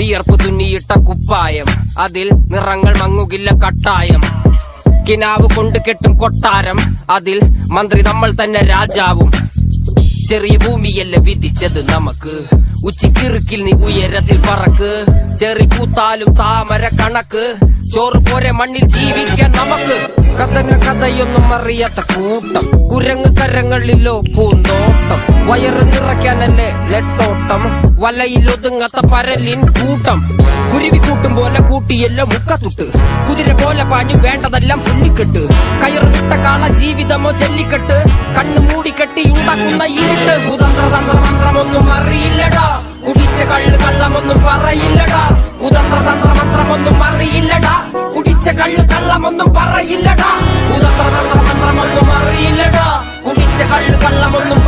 വിയർപ്പ് തുന്നിയിട്ട കുപ്പായം, അതിൽ നിറങ്ങൾ മങ്ങുകില്ല കട്ടായം. കിനാവ് കൊണ്ട് കെട്ടും കൊട്ടാരം, അതിൽ മന്ത്രി നമ്മൾ തന്നെ രാജാവും. ചെറിയ ഭൂമിയല്ല വിധിച്ചത് നമുക്ക്, ഉച്ചിക്കിറുക്കിൽ നീ ഉയരത്തിൽ പറക്ക്. ചെറി പൂത്താലും താമര കണക്ക്, ചോറ് പോരെ മണ്ണിൽ ജീവിക്കാൻ നമുക്ക്. കഥന കഥയൊന്നും അറിയാത്ത കൂട്ടം, കുരങ്ങ് കരങ്ങളിലോ പൂന്തോട്ടം. വയറ് നിറയ്ക്കാനല്ലേ നെട്ടോട്ടം, വലയിൽ ഒതുങ്ങാത്ത പരലിൻ കൂട്ടം. കുരുവി കൂട്ടും പോലെ കൂട്ടിയല്ലോ മുക്കത്തുട്ട്, കുതിര പോലെ പാഞ്ഞു വേണ്ടതെല്ലാം പുല്ലിക്കെട്ട്. കയറുവിട്ട കാള ജീവിതമോ ജല്ലിക്കെട്ട്, കണ്ണു മൂടിക്കെട്ടി ഉണ്ടാക്കുന്ന ഇരുട്ട്. കുതന്ത്രതന്ത്ര മന്ത്രമൊന്നും അറിയില്ലടാ, കുടിച്ച കള്ള് കള്ളമൊന്നും പറയില്ലടാ. കുതന്ത്രതന്ത്ര മന്ത്രമൊന്നും അറിയില്ലടാ, കുടിച്ച കള്ള് കള്ളമൊന്നും പറയില്ലടാ. കുതന്ത്രതന്ത്ര മന്ത്രമൊന്നും അറിയില്ലടാ, കുടിച്ച കള്ള് കള്ളമൊന്നും